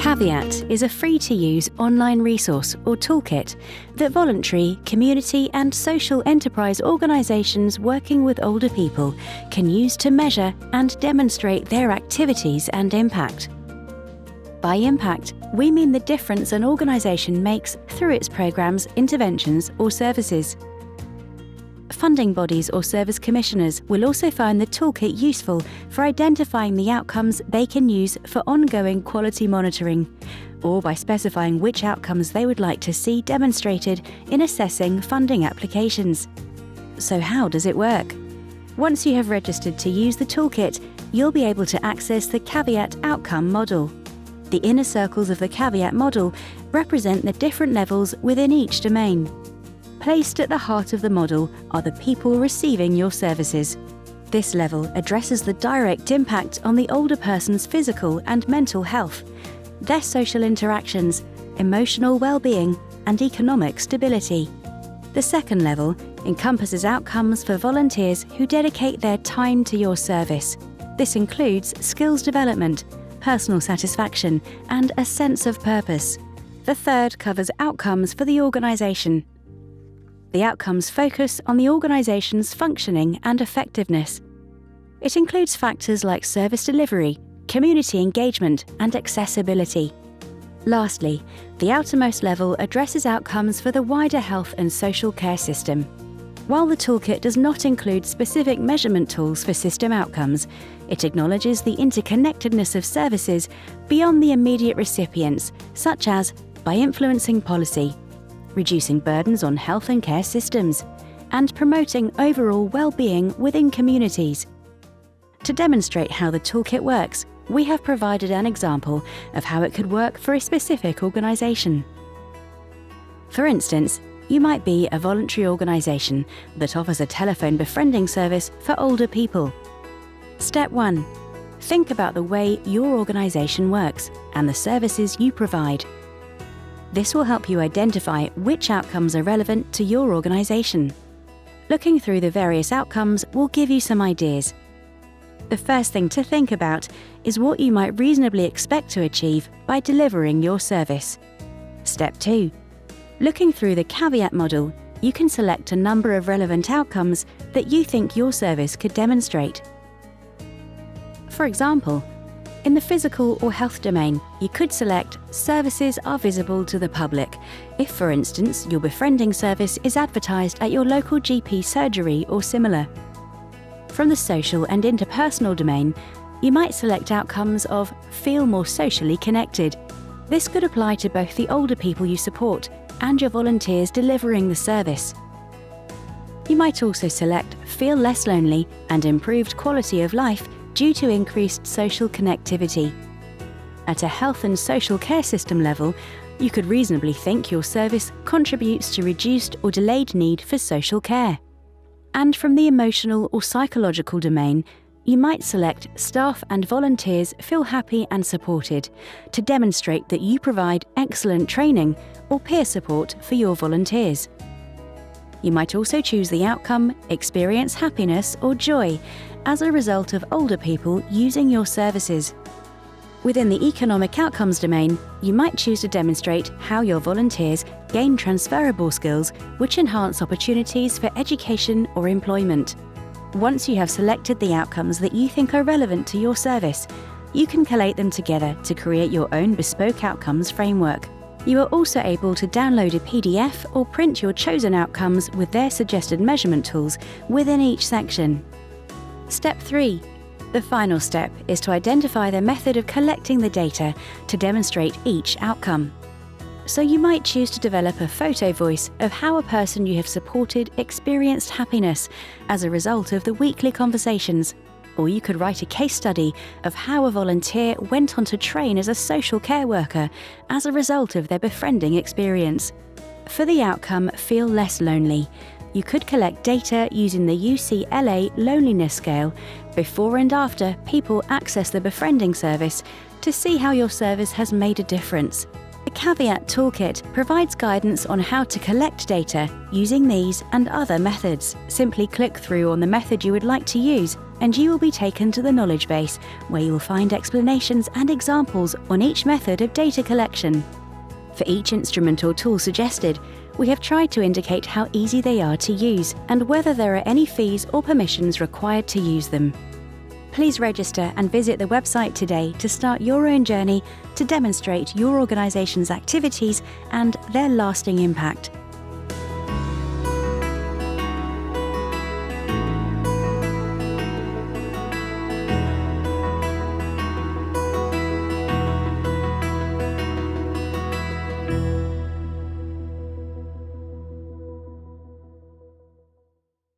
Caveat is a free-to-use online resource or toolkit that voluntary, community and social enterprise organisations working with older people can use to measure and demonstrate their activities and impact. By impact, we mean the difference an organisation makes through its programmes, interventions or services. Funding bodies or service commissioners will also find the toolkit useful for identifying the outcomes they can use for ongoing quality monitoring, or by specifying which outcomes they would like to see demonstrated in assessing funding applications. So how does it work? Once you have registered to use the toolkit, you'll be able to access the Caveat outcome model. The inner circles of the Caveat model represent the different levels within each domain. Placed at the heart of the model are the people receiving your services. This level addresses the direct impact on the older person's physical and mental health, their social interactions, emotional well-being, and economic stability. The second level encompasses outcomes for volunteers who dedicate their time to your service. This includes skills development, personal satisfaction, and a sense of purpose. The third covers outcomes for the organisation. The outcomes focus on the organisation's functioning and effectiveness. It includes factors like service delivery, community engagement, and accessibility. Lastly, the outermost level addresses outcomes for the wider health and social care system. While the toolkit does not include specific measurement tools for system outcomes, it acknowledges the interconnectedness of services beyond the immediate recipients, such as by influencing policy, reducing burdens on health and care systems, and promoting overall well-being within communities. To demonstrate how the toolkit works, we have provided an example of how it could work for a specific organisation. For instance, you might be a voluntary organisation that offers a telephone befriending service for older people. Step 1. Think about the way your organisation works and the services you provide. This will help you identify which outcomes are relevant to your organisation. Looking through the various outcomes will give you some ideas. The first thing to think about is what you might reasonably expect to achieve by delivering your service. Step 2. Looking through the Caveat model, you can select a number of relevant outcomes that you think your service could demonstrate. For example, in the physical or health domain, you could select services are visible to the public if, for instance, your befriending service is advertised at your local GP surgery or similar. From the social and interpersonal domain, you might select outcomes of feel more socially connected. This could apply to both the older people you support and your volunteers delivering the service. You might also select feel less lonely and improved quality of life due to increased social connectivity. At a health and social care system level, you could reasonably think your service contributes to reduced or delayed need for social care. And from the emotional or psychological domain, you might select staff and volunteers feel happy and supported to demonstrate that you provide excellent training or peer support for your volunteers. You might also choose the outcome, experience happiness or joy as a result of older people using your services. Within the economic outcomes domain, you might choose to demonstrate how your volunteers gain transferable skills which enhance opportunities for education or employment. Once you have selected the outcomes that you think are relevant to your service, you can collate them together to create your own bespoke outcomes framework. You are also able to download a PDF or print your chosen outcomes with their suggested measurement tools within each section. Step 3. The final step is to identify the method of collecting the data to demonstrate each outcome. So you might choose to develop a photo voice of how a person you have supported experienced happiness as a result of the weekly conversations. Or you could write a case study of how a volunteer went on to train as a social care worker as a result of their befriending experience. For the outcome Feel Less Lonely, you could collect data using the UCLA Loneliness Scale before and after people access the befriending service to see how your service has made a difference. The Caveat Toolkit provides guidance on how to collect data using these and other methods. Simply click through on the method you would like to use and you will be taken to the knowledge base, where you will find explanations and examples on each method of data collection. For each instrument or tool suggested, we have tried to indicate how easy they are to use and whether there are any fees or permissions required to use them. Please register and visit the website today to start your own journey to demonstrate your organisation's activities and their lasting impact.